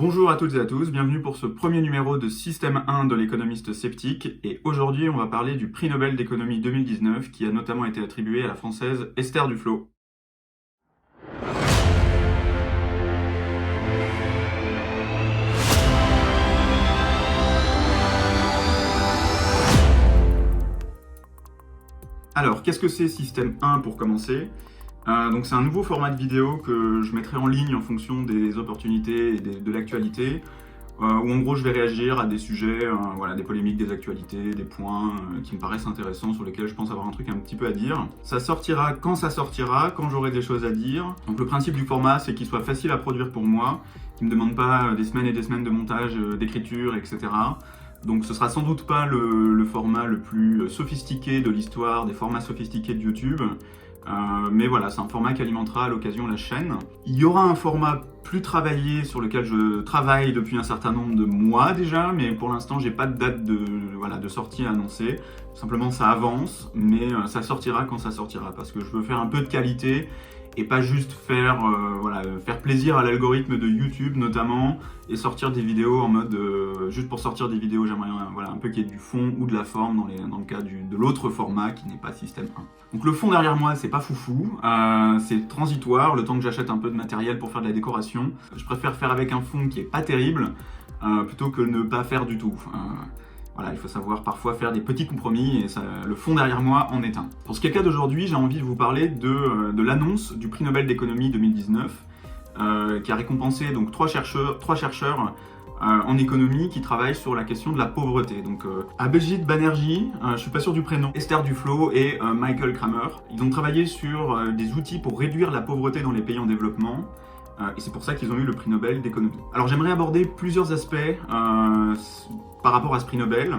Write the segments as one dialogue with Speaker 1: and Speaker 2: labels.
Speaker 1: Bonjour à toutes et à tous, bienvenue pour ce premier numéro de Système 1 de l'économiste sceptique. Et aujourd'hui, on va parler du prix Nobel d'économie 2019 qui a notamment été attribué à la française Esther Duflo. Alors, qu'est-ce que c'est Système 1 pour commencer ? Donc c'est un nouveau format de vidéo que je mettrai en ligne en fonction des opportunités et de l'actualité, où en gros je vais réagir à des sujets, des polémiques, des actualités, des points qui me paraissent intéressants, sur lesquels je pense avoir un truc un petit peu à dire. Ça sortira, quand j'aurai des choses à dire. Donc le principe du format, c'est qu'il soit facile à produire pour moi, qu'il ne me demande pas des semaines et des semaines de montage, d'écriture, etc. Donc ce sera sans doute pas le format le plus sophistiqué de l'histoire des formats sophistiqués de YouTube. Mais voilà, c'est un format qui alimentera à l'occasion la chaîne. Il y aura un format plus travaillé sur lequel je travaille depuis un certain nombre de mois déjà, mais pour l'instant j'ai pas de date de sortie à annoncer. Simplement ça avance, mais ça sortira quand ça sortira, parce que je veux faire un peu de qualité et pas juste faire plaisir à l'algorithme de YouTube notamment, et sortir des vidéos en mode juste pour sortir des vidéos. J'aimerais un peu qu'il y ait du fond ou de la forme dans le cas de l'autre format qui n'est pas Système 1. Donc le fond derrière moi, c'est pas foufou, c'est transitoire, le temps que j'achète un peu de matériel pour faire de la décoration. Je préfère faire avec un fond qui est pas terrible plutôt que ne pas faire du tout. Il faut savoir parfois faire des petits compromis, et le fond derrière moi en est un. Pour ce qui est le cas d'aujourd'hui, j'ai envie de vous parler de l'annonce du prix Nobel d'économie 2019, qui a récompensé donc trois chercheurs en économie qui travaillent sur la question de la pauvreté. Donc Abhijit Banerjee, je suis pas sûr du prénom, Esther Duflo et Michael Kramer. Ils ont travaillé sur des outils pour réduire la pauvreté dans les pays en développement. Et c'est pour ça qu'ils ont eu le prix Nobel d'économie. Alors j'aimerais aborder plusieurs aspects par rapport à ce prix Nobel.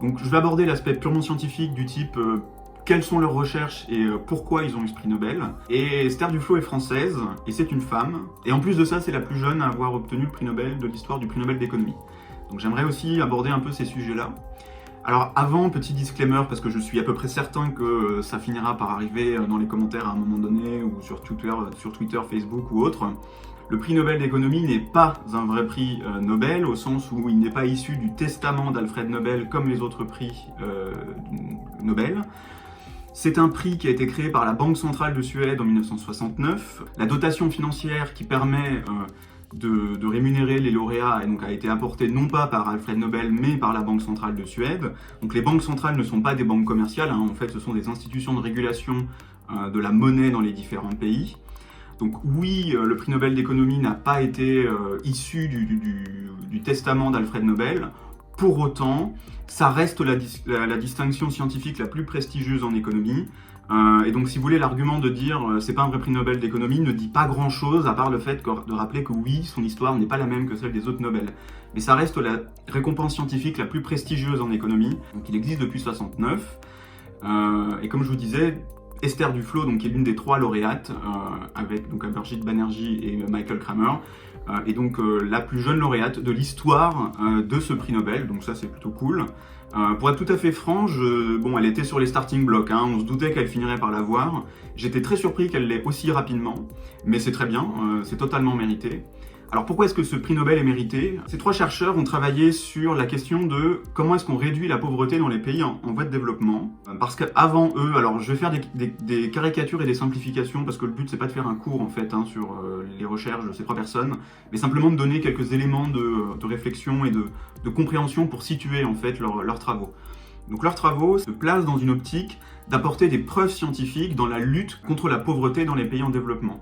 Speaker 1: Donc je vais aborder l'aspect purement scientifique du type quelles sont leurs recherches et pourquoi ils ont eu ce prix Nobel. Et Esther Duflo est française, et c'est une femme. Et en plus de ça, c'est la plus jeune à avoir obtenu le prix Nobel de l'histoire du prix Nobel d'économie. Donc j'aimerais aussi aborder un peu ces sujets-là. Alors avant, petit disclaimer, parce que je suis à peu près certain que ça finira par arriver dans les commentaires à un moment donné, ou sur Twitter, Facebook ou autre. Le prix Nobel d'économie n'est pas un vrai prix Nobel, au sens où il n'est pas issu du testament d'Alfred Nobel comme les autres prix Nobel. C'est un prix qui a été créé par la Banque centrale de Suède en 1969. La dotation financière qui permet de rémunérer les lauréats a été apportée non pas par Alfred Nobel, mais par la Banque centrale de Suède. Donc les banques centrales ne sont pas des banques commerciales, en fait ce sont des institutions de régulation de la monnaie dans les différents pays. Donc oui, le prix Nobel d'économie n'a pas été issu du testament d'Alfred Nobel. Pour autant, ça reste la distinction scientifique la plus prestigieuse en économie. Et donc si vous voulez, l'argument de dire c'est pas un vrai prix Nobel d'économie ne dit pas grand chose, à part le fait de rappeler que oui, son histoire n'est pas la même que celle des autres Nobel. Mais ça reste la récompense scientifique la plus prestigieuse en économie. Donc il existe depuis 1969. Et comme je vous disais, Esther Duflo, qui est l'une des trois lauréates, avec donc Abhijit Banerjee et Michael Kramer, est donc la plus jeune lauréate de l'histoire de ce prix Nobel, donc ça c'est plutôt cool. Pour être tout à fait franc, elle était sur les starting blocks, on se doutait qu'elle finirait par l'avoir. J'étais très surpris qu'elle l'ait aussi rapidement, mais c'est très bien, c'est totalement mérité. Alors pourquoi est-ce que ce prix Nobel est mérité ? Ces trois chercheurs ont travaillé sur la question de comment est-ce qu'on réduit la pauvreté dans les pays en voie de développement. Parce qu'avant eux, alors je vais faire des caricatures et des simplifications, parce que le but c'est pas de faire un cours en fait sur les recherches de ces trois personnes, mais simplement de donner quelques éléments de réflexion et de compréhension pour situer en fait leurs travaux. Donc leurs travaux se placent dans une optique d'apporter des preuves scientifiques dans la lutte contre la pauvreté dans les pays en développement.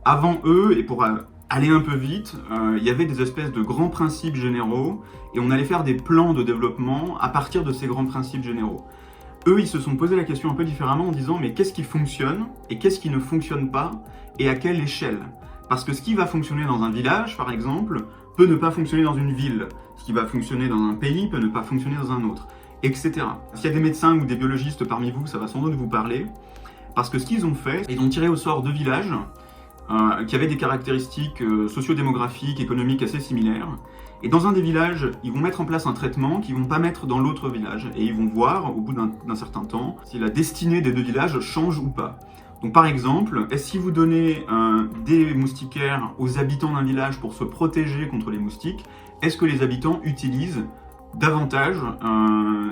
Speaker 1: Avant eux, et pour aller un peu vite, il y avait des espèces de grands principes généraux, et on allait faire des plans de développement à partir de ces grands principes généraux. Eux, ils se sont posé la question un peu différemment en disant mais qu'est-ce qui fonctionne et qu'est-ce qui ne fonctionne pas, et à quelle échelle ? Parce que ce qui va fonctionner dans un village, par exemple, peut ne pas fonctionner dans une ville. Ce qui va fonctionner dans un pays peut ne pas fonctionner dans un autre, etc. S'il y a des médecins ou des biologistes parmi vous, ça va sans doute vous parler, parce que ce qu'ils ont fait, ils ont tiré au sort deux villages qui avaient des caractéristiques socio-démographiques, économiques assez similaires. Et dans un des villages, ils vont mettre en place un traitement qu'ils ne vont pas mettre dans l'autre village. Et ils vont voir, au bout d'un certain temps, si la destinée des deux villages change ou pas. Donc par exemple, si vous donnez des moustiquaires aux habitants d'un village pour se protéger contre les moustiques, est-ce que les habitants utilisent davantage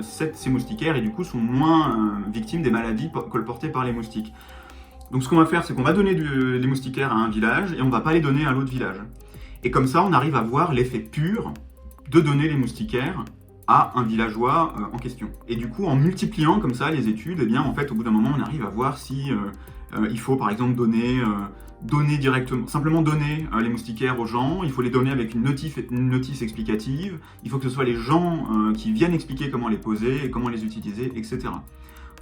Speaker 1: ces moustiquaires et du coup sont moins victimes des maladies colportées par les moustiques? Donc ce qu'on va faire, c'est qu'on va donner des moustiquaires à un village et on ne va pas les donner à l'autre village. Et comme ça, on arrive à voir l'effet pur de donner les moustiquaires à un villageois en question. Et du coup, en multipliant comme ça les études, eh bien, en fait, au bout d'un moment, on arrive à voir si il faut, par exemple, donner directement, simplement donner les moustiquaires aux gens, il faut les donner avec une notice explicative, il faut que ce soit les gens qui viennent expliquer comment les poser, et comment les utiliser, etc.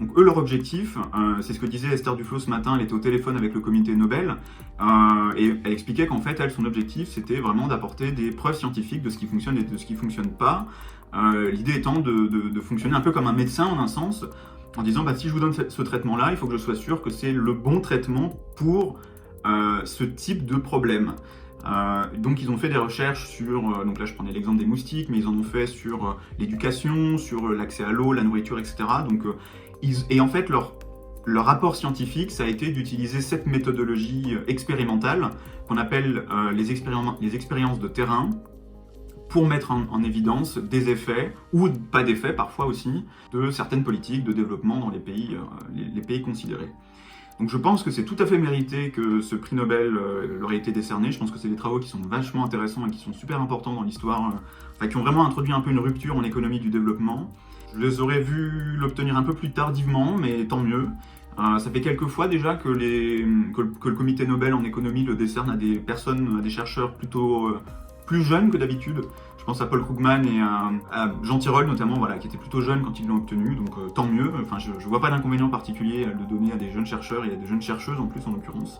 Speaker 1: Donc eux, leur objectif, c'est ce que disait Esther Duflo ce matin, elle était au téléphone avec le comité Nobel, et elle expliquait qu'en fait, son objectif, c'était vraiment d'apporter des preuves scientifiques de ce qui fonctionne et de ce qui ne fonctionne pas, l'idée étant de fonctionner un peu comme un médecin en un sens, en disant si je vous donne ce traitement-là, il faut que je sois sûr que c'est le bon traitement pour ce type de problème. Donc ils ont fait des recherches sur, donc là je prenais l'exemple des moustiques, mais ils en ont fait sur l'éducation, sur l'accès à l'eau, la nourriture, etc. Donc, et en fait leur rapport scientifique, ça a été d'utiliser cette méthodologie expérimentale qu'on appelle les expériences de terrain, pour mettre en évidence des effets, ou pas d'effets parfois aussi, de certaines politiques de développement dans les pays considérés. Donc je pense que c'est tout à fait mérité que ce prix Nobel leur ait été décerné. Je pense que c'est des travaux qui sont vachement intéressants et qui sont super importants dans l'histoire, qui ont vraiment introduit un peu une rupture en économie du développement. Je les aurais vus l'obtenir un peu plus tardivement, mais tant mieux. Ça fait quelques fois déjà que le comité Nobel en économie le décerne à des personnes, à des chercheurs plutôt plus jeunes que d'habitude. Je pense à Paul Krugman et à Jean Tirole notamment, qui étaient plutôt jeunes quand ils l'ont obtenu, donc tant mieux. Enfin, je vois pas d'inconvénient particulier à le donner à des jeunes chercheurs et à des jeunes chercheuses en plus en l'occurrence.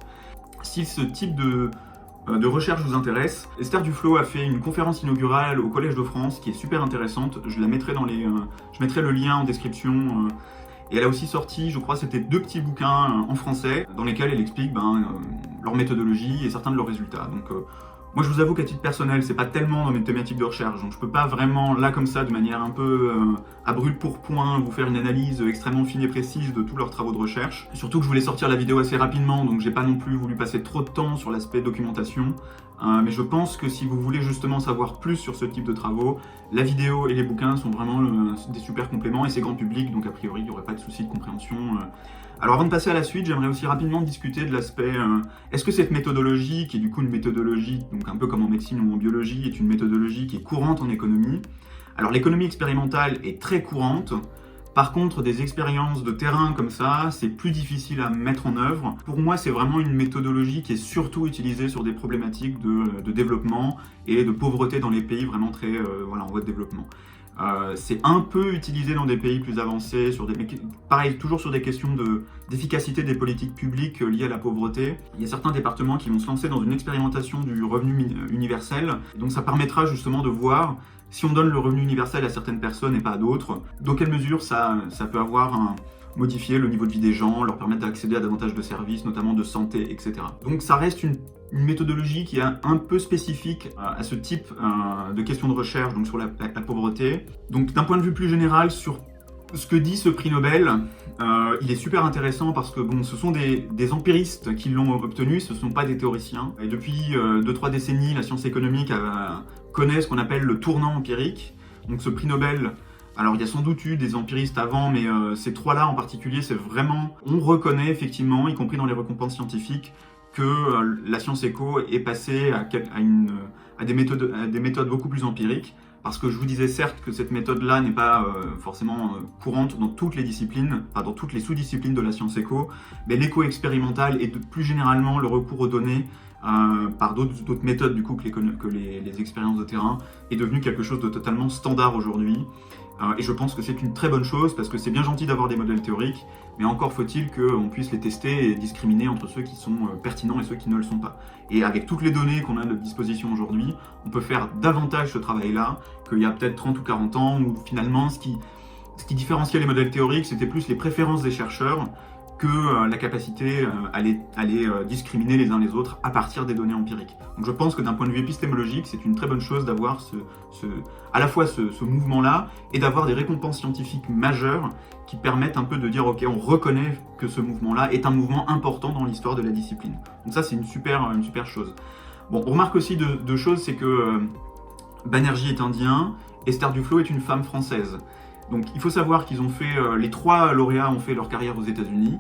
Speaker 1: Si ce type de recherche vous intéresse, Esther Duflo a fait une conférence inaugurale au Collège de France qui est super intéressante. Je la mettrai je mettrai le lien en description. Et elle a aussi sorti, je crois, c'était 2 petits bouquins en français dans lesquels elle explique leur méthodologie et certains de leurs résultats. Donc moi, je vous avoue qu'à titre personnel, c'est pas tellement dans mes thématiques de recherche, donc je peux pas vraiment, là comme ça, de manière un peu à brûle pour point, vous faire une analyse extrêmement fine et précise de tous leurs travaux de recherche. Surtout que je voulais sortir la vidéo assez rapidement, donc j'ai pas non plus voulu passer trop de temps sur l'aspect documentation. Mais je pense que si vous voulez justement savoir plus sur ce type de travaux, la vidéo et les bouquins sont vraiment des super compléments et c'est grand public, donc a priori il n'y aurait pas de souci de compréhension. Alors avant de passer à la suite, j'aimerais aussi rapidement discuter de l'aspect est-ce que cette méthodologie, qui est du coup une méthodologie, donc un peu comme en médecine ou en biologie, est une méthodologie qui est courante en économie? Alors l'économie expérimentale est très courante. Par contre, des expériences de terrain comme ça, c'est plus difficile à mettre en œuvre. Pour moi, c'est vraiment une méthodologie qui est surtout utilisée sur des problématiques de développement et de pauvreté dans les pays vraiment très en voie de développement. C'est un peu utilisé dans des pays plus avancés, pareil, toujours sur des questions d'efficacité des politiques publiques liées à la pauvreté. Il y a certains départements qui vont se lancer dans une expérimentation du revenu universel. Donc ça permettra justement de voir si on donne le revenu universel à certaines personnes et pas à d'autres, dans quelle mesure ça peut modifier le niveau de vie des gens, leur permettre d'accéder à davantage de services, notamment de santé, etc. Donc ça reste une méthodologie qui est un peu spécifique à ce type de questions de recherche, donc sur la pauvreté. Donc d'un point de vue plus général, sur ce que dit ce prix Nobel, il est super intéressant parce que ce sont des empiristes qui l'ont obtenu, ce ne sont pas des théoriciens. Et depuis 2-3 décennies, la science économique connaît ce qu'on appelle le tournant empirique. Donc ce prix Nobel, alors il y a sans doute eu des empiristes avant, mais ces 3-là en particulier, c'est vraiment, on reconnaît effectivement, y compris dans les récompenses scientifiques, que la science éco est passée à des méthodes beaucoup plus empiriques. Parce que je vous disais certes que cette méthode-là n'est pas forcément courante dans toutes les disciplines, dans toutes les sous-disciplines de la science éco, mais l'éco expérimental et plus généralement le recours aux données par d'autres méthodes du coup que les expériences de terrain est devenu quelque chose de totalement standard aujourd'hui. Et je pense que c'est une très bonne chose parce que c'est bien gentil d'avoir des modèles théoriques, mais encore faut-il qu'on puisse les tester et discriminer entre ceux qui sont pertinents et ceux qui ne le sont pas. Et avec toutes les données qu'on a à notre disposition aujourd'hui, on peut faire davantage ce travail-là qu'il y a peut-être 30 ou 40 ans où finalement ce qui différenciait les modèles théoriques, c'était plus les préférences des chercheurs que la capacité à les discriminer les uns les autres à partir des données empiriques. Donc je pense que d'un point de vue épistémologique, c'est une très bonne chose d'avoir à la fois ce mouvement-là et d'avoir des récompenses scientifiques majeures qui permettent un peu de dire ok, on reconnaît que ce mouvement-là est un mouvement important dans l'histoire de la discipline. Donc ça, c'est une super chose. Bon, on remarque aussi deux choses, c'est que Banerjee est indien, Esther Duflo est une femme française. Donc il faut savoir qu'ils ont fait, les 3 lauréats ont fait leur carrière aux États-Unis,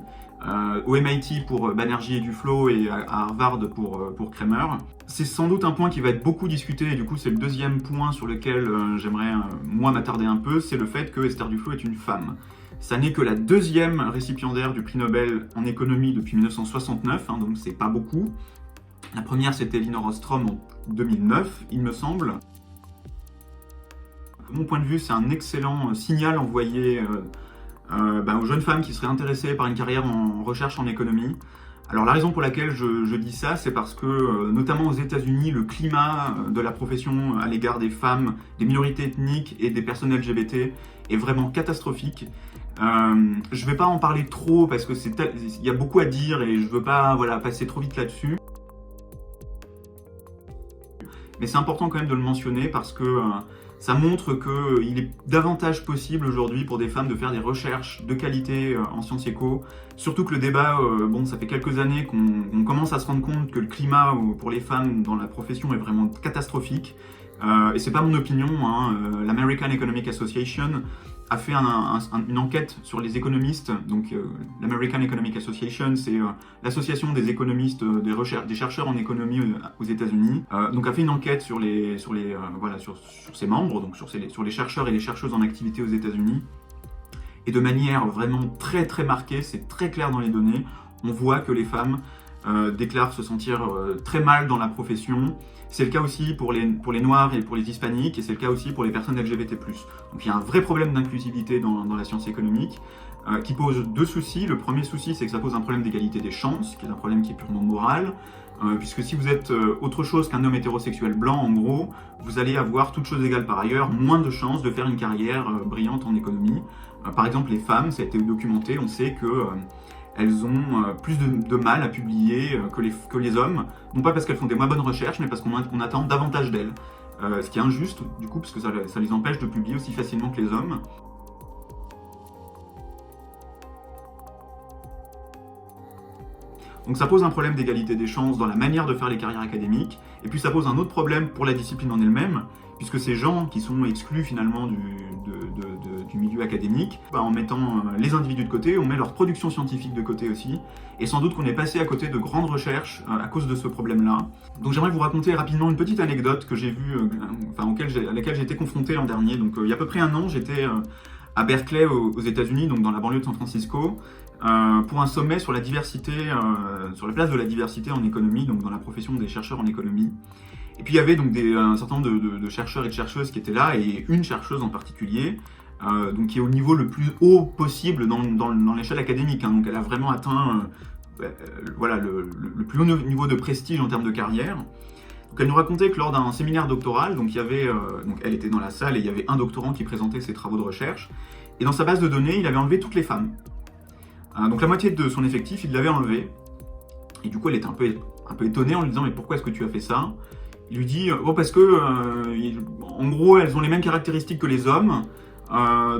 Speaker 1: au MIT pour Banerjee et Duflo et à Harvard pour Kramer. C'est sans doute un point qui va être beaucoup discuté, et du coup c'est le deuxième point sur lequel j'aimerais moi m'attarder un peu, c'est le fait que Esther Duflo est une femme. Ça n'est que la 2e récipiendaire du prix Nobel en économie depuis 1969, hein, donc c'est pas beaucoup. La première c'était Elinor Ostrom en 2009, il me semble. De mon point de vue, c'est un excellent signal envoyé aux jeunes femmes qui seraient intéressées par une carrière en recherche en économie. Alors la raison pour laquelle je dis ça, c'est parce que, notamment aux États-Unis, le climat de la profession à l'égard des femmes, des minorités ethniques et des personnes LGBT est vraiment catastrophique. Je ne vais pas en parler trop parce que y a beaucoup à dire et je ne veux pas passer trop vite là-dessus. Mais c'est important quand même de le mentionner parce que ça montre qu'il est davantage possible aujourd'hui pour des femmes de faire des recherches de qualité en sciences éco. Surtout que le débat, ça fait quelques années qu'on commence à se rendre compte que le climat pour les femmes dans la profession est vraiment catastrophique. Et c'est pas mon opinion, hein. L'American Economic Association a fait une enquête sur les économistes. Donc l'American Economic Association, c'est l'association des économistes, des chercheurs en économie aux États-Unis. Donc a fait une enquête sur ses membres, donc sur les chercheurs et les chercheuses en activité aux États-Unis. Et de manière vraiment très très marquée, c'est très clair dans les données, on voit que les femmes déclarent se sentir très mal dans la profession. C'est le cas aussi pour les Noirs et pour les Hispaniques, et c'est le cas aussi pour les personnes LGBT+. Donc il y a un vrai problème d'inclusivité dans la science économique, qui pose 2 soucis. Le premier souci, c'est que ça pose un problème d'égalité des chances, qui est un problème qui est purement moral, puisque si vous êtes autre chose qu'un homme hétérosexuel blanc, en gros, vous allez avoir, toutes choses égales par ailleurs, moins de chances de faire une carrière brillante en économie. Par exemple, les femmes, ça a été documenté, on sait que elles ont plus de mal à publier que les hommes, non pas parce qu'elles font des moins bonnes recherches, mais parce qu'on attend davantage d'elles. Ce qui est injuste, du coup, parce que ça les empêche de publier aussi facilement que les hommes. Donc ça pose un problème d'égalité des chances dans la manière de faire les carrières académiques, et puis ça pose un autre problème pour la discipline en elle-même, puisque ces gens qui sont exclus finalement du milieu académique, en mettant les individus de côté, on met leur production scientifique de côté aussi, et sans doute qu'on est passé à côté de grandes recherches à cause de ce problème-là. Donc j'aimerais vous raconter rapidement une petite anecdote que j'ai vue, à laquelle j'ai été confronté l'an dernier. Donc il y a à peu près un an, j'étais à Berkeley aux États-Unis, donc dans la banlieue de San Francisco, pour un sommet sur la diversité, sur la place de la diversité en économie, donc dans la profession des chercheurs en économie. Et puis il y avait donc un certain nombre de chercheurs et de chercheuses qui étaient là, et une chercheuse en particulier, donc qui est au niveau le plus haut possible dans l'échelle académique, hein. Donc elle a vraiment atteint le plus haut niveau de prestige en termes de carrière. Donc elle nous racontait que lors d'un séminaire doctoral, donc elle était dans la salle et il y avait un doctorant qui présentait ses travaux de recherche, et dans sa base de données, il avait enlevé toutes les femmes. Donc la moitié de son effectif, il l'avait enlevé. Et du coup, elle était un peu étonnée en lui disant « Mais pourquoi est-ce que tu as fait ça ?» Il lui dit « Parce que, en gros, elles ont les mêmes caractéristiques que les hommes,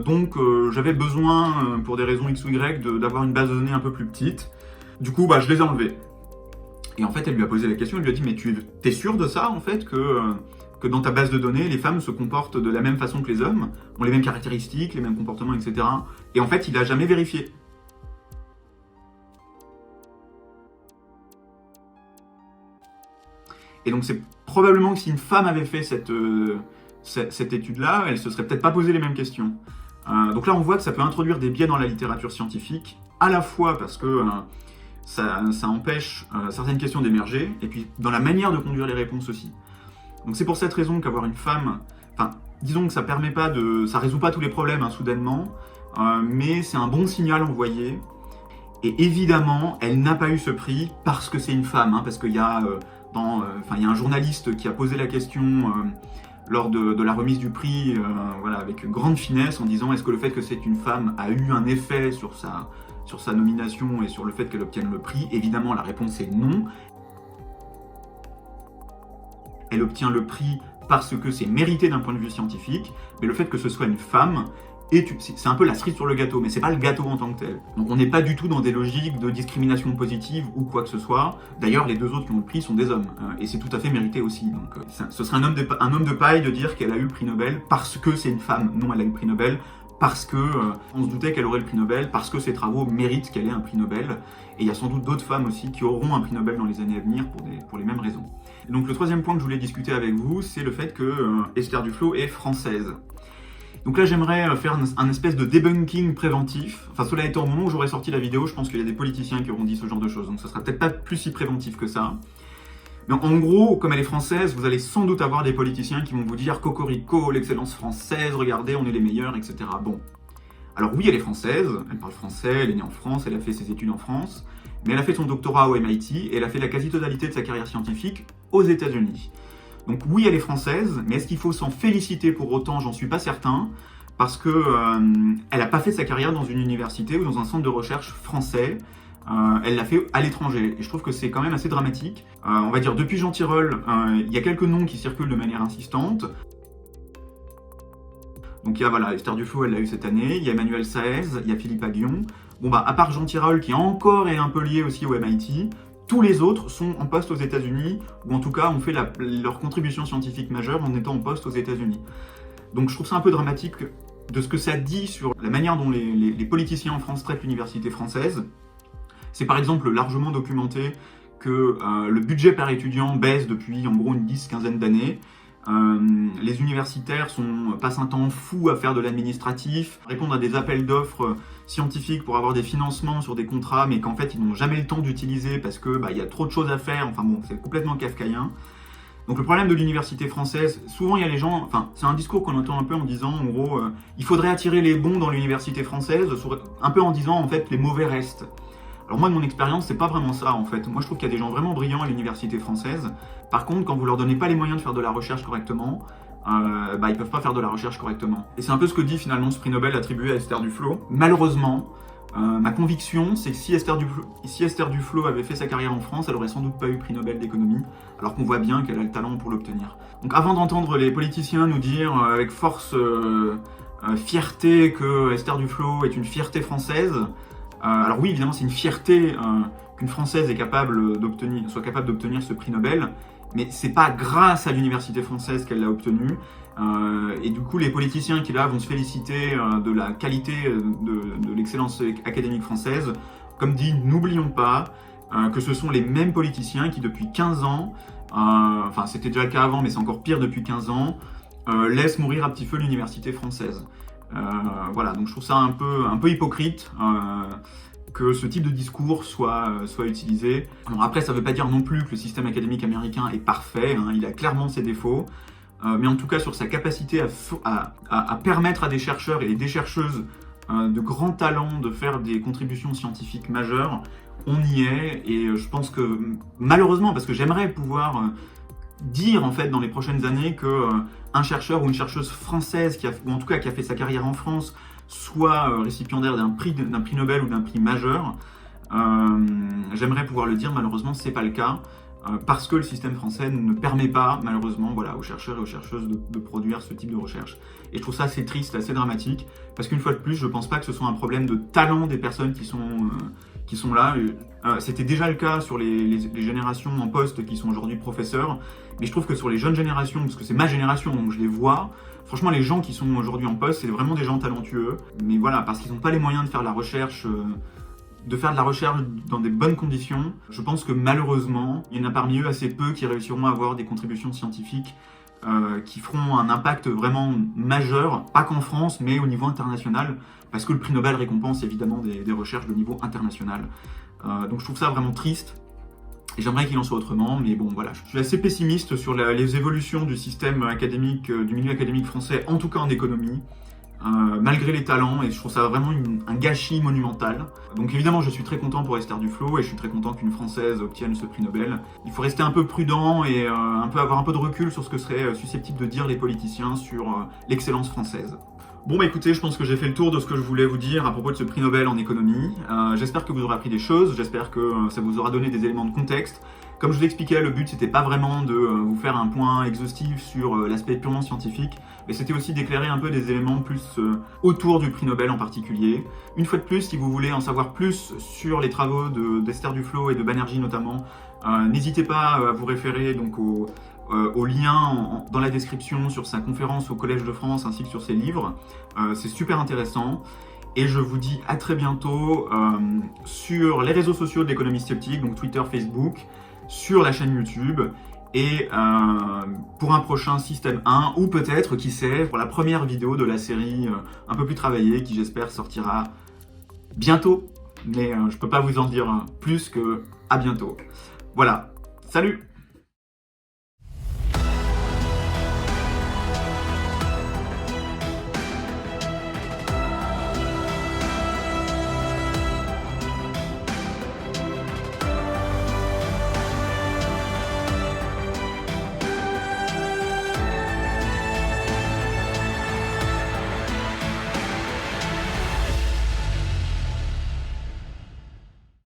Speaker 1: donc j'avais besoin, pour des raisons X ou Y, d'avoir une base de données un peu plus petite. Du coup, je les ai enlevées. » Et en fait, elle lui a posé la question, elle lui a dit « Mais tu es sûr de ça, en fait, que dans ta base de données, les femmes se comportent de la même façon que les hommes, ont les mêmes caractéristiques, les mêmes comportements, etc. » Et en fait, il n'a jamais vérifié. Et donc c'est probablement que si une femme avait fait cette étude-là, elle se serait peut-être pas posé les mêmes questions. Donc là on voit que ça peut introduire des biais dans la littérature scientifique, à la fois parce que ça empêche certaines questions d'émerger, et puis dans la manière de conduire les réponses aussi. Donc c'est pour cette raison qu'avoir une femme, disons que ça résout pas tous les problèmes soudainement, mais c'est un bon signal envoyé. Et évidemment, elle n'a pas eu ce prix parce que c'est une femme, parce qu'il y a il y a un journaliste qui a posé la question lors de la remise du prix, avec grande finesse, en disant est-ce que le fait que c'est une femme a eu un effet sur sur sa nomination et sur le fait qu'elle obtienne le prix? Évidemment, la réponse est non. Elle obtient le prix parce que c'est mérité d'un point de vue scientifique, mais le fait que ce soit une femme, c'est un peu la cerise sur le gâteau, mais c'est pas le gâteau en tant que tel. Donc on n'est pas du tout dans des logiques de discrimination positive ou quoi que ce soit. D'ailleurs, les deux autres qui ont le prix sont des hommes, et c'est tout à fait mérité aussi. Donc ce serait un homme de paille de dire qu'elle a eu le prix Nobel parce que c'est une femme. Non, elle a eu le prix Nobel parce que on se doutait qu'elle aurait le prix Nobel, parce que ses travaux méritent qu'elle ait un prix Nobel. Et il y a sans doute d'autres femmes aussi qui auront un prix Nobel dans les années à venir pour les mêmes raisons. Et donc le troisième point que je voulais discuter avec vous, c'est le fait que Esther Duflo est française. Donc là, j'aimerais faire un espèce de debunking préventif. Enfin, cela étant, au moment où j'aurai sorti la vidéo, je pense qu'il y a des politiciens qui auront dit ce genre de choses. Donc ça sera peut-être pas plus si préventif que ça. Mais en gros, comme elle est française, vous allez sans doute avoir des politiciens qui vont vous dire « Cocorico, l'excellence française, regardez, on est les meilleurs, etc. » Bon. Alors oui, elle est française, elle parle français, elle est née en France, elle a fait ses études en France, mais elle a fait son doctorat au MIT et elle a fait la quasi-totalité de sa carrière scientifique aux États-Unis. Donc oui, elle est française, mais est-ce qu'il faut s'en féliciter pour autant? J'en suis pas certain, parce que elle n'a pas fait sa carrière dans une université ou dans un centre de recherche français. Elle l'a fait à l'étranger, et je trouve que c'est quand même assez dramatique. On va dire, depuis Jean Tirole, il y a quelques noms qui circulent de manière insistante. Donc il y a voilà, Esther Duflo, elle l'a eu cette année, il y a Emmanuel Saez, il y a Philippe Aghion. Bon bah, à part Jean Tirole, qui encore est un peu lié aussi au MIT, tous les autres sont en poste aux États-Unis, ou en tout cas ont fait leur contribution scientifique majeure en étant en poste aux États-Unis. Donc je trouve ça un peu dramatique de ce que ça dit sur la manière dont les politiciens en France traitent l'université française. C'est par exemple largement documenté que le budget par étudiant baisse depuis en gros une 10-15aine d'années. Les universitaires passent un temps fou à faire de l'administratif, répondre à des appels d'offres scientifiques pour avoir des financements sur des contrats, mais qu'en fait ils n'ont jamais le temps d'utiliser parce que y a trop de choses à faire. Enfin bon, c'est complètement kafkaïen. Donc le problème de l'université française, souvent il y a les gens, enfin c'est un discours qu'on entend un peu en disant en gros il faudrait attirer les bons dans l'université française, un peu en disant en fait les mauvais restent. Alors moi, de mon expérience, c'est pas vraiment ça, en fait. Moi, je trouve qu'il y a des gens vraiment brillants à l'université française. Par contre, quand vous leur donnez pas les moyens de faire de la recherche correctement, ils peuvent pas faire de la recherche correctement. Et c'est un peu ce que dit finalement ce prix Nobel attribué à Esther Duflo. Malheureusement, ma conviction, c'est que si Esther Duflo avait fait sa carrière en France, elle aurait sans doute pas eu prix Nobel d'économie, alors qu'on voit bien qu'elle a le talent pour l'obtenir. Donc avant d'entendre les politiciens nous dire avec force, fierté que Esther Duflo est une fierté française, alors oui, évidemment, c'est une fierté qu'une Française soit capable d'obtenir ce prix Nobel, mais c'est pas grâce à l'université française qu'elle l'a obtenu. Et du coup, les politiciens qui là vont se féliciter de la qualité de l'excellence académique française, comme dit, n'oublions pas que ce sont les mêmes politiciens qui depuis 15 ans, enfin c'était déjà le cas avant, mais c'est encore pire depuis 15 ans, laissent mourir à petit feu l'université française. Voilà, donc je trouve ça un peu hypocrite que ce type de discours soit utilisé. Alors après, ça ne veut pas dire non plus que le système académique américain est parfait, hein, il a clairement ses défauts, mais en tout cas sur sa capacité à permettre à des chercheurs et des chercheuses de grands talents de faire des contributions scientifiques majeures, on y est, et je pense que malheureusement, parce que j'aimerais pouvoir dire en fait dans les prochaines années que un chercheur ou une chercheuse française ou en tout cas qui a fait sa carrière en France soit récipiendaire d'un prix Nobel ou d'un prix majeur. J'aimerais pouvoir le dire, malheureusement c'est pas le cas parce que le système français ne permet pas malheureusement aux chercheurs et aux chercheuses de produire ce type de recherche. Et je trouve ça assez triste, assez dramatique, parce qu'une fois de plus je pense pas que ce soit un problème de talent des personnes qui sont là. C'était déjà le cas sur les générations en poste qui sont aujourd'hui professeurs, mais je trouve que sur les jeunes générations, parce que c'est ma génération donc je les vois, franchement les gens qui sont aujourd'hui en poste, c'est vraiment des gens talentueux, mais voilà, parce qu'ils n'ont pas les moyens de faire de la recherche dans des bonnes conditions. Je pense que malheureusement, il y en a parmi eux assez peu qui réussiront à avoir des contributions scientifiques qui feront un impact vraiment majeur, pas qu'en France, mais au niveau international, parce que le prix Nobel récompense évidemment des recherches de niveau international. Donc je trouve ça vraiment triste, et j'aimerais qu'il en soit autrement, mais bon voilà, je suis assez pessimiste sur les évolutions du système académique, du milieu académique français, en tout cas en économie, malgré les talents, et je trouve ça vraiment un gâchis monumental. Donc évidemment je suis très content pour Esther Duflo, et je suis très content qu'une Française obtienne ce prix Nobel. Il faut rester un peu prudent et avoir un peu de recul sur ce que seraient susceptibles de dire les politiciens sur l'excellence française. Bon bah écoutez, je pense que j'ai fait le tour de ce que je voulais vous dire à propos de ce prix Nobel en économie. J'espère que vous aurez appris des choses, j'espère que ça vous aura donné des éléments de contexte. Comme je vous l'expliquais, le but c'était pas vraiment de vous faire un point exhaustif sur l'aspect purement scientifique, mais c'était aussi d'éclairer un peu des éléments plus autour du prix Nobel en particulier. Une fois de plus, si vous voulez en savoir plus sur les travaux d'Esther Duflo et de Banerjee notamment, n'hésitez pas à vous référer donc au lien dans la description sur sa conférence au Collège de France ainsi que sur ses livres. C'est super intéressant. Et je vous dis à très bientôt sur les réseaux sociaux de l'économie sceptique, donc Twitter, Facebook, sur la chaîne YouTube, et pour un prochain Système 1, ou peut-être, qui sait, pour la première vidéo de la série un peu plus travaillée, qui j'espère sortira bientôt. Mais je peux pas vous en dire plus que à bientôt. Voilà, salut!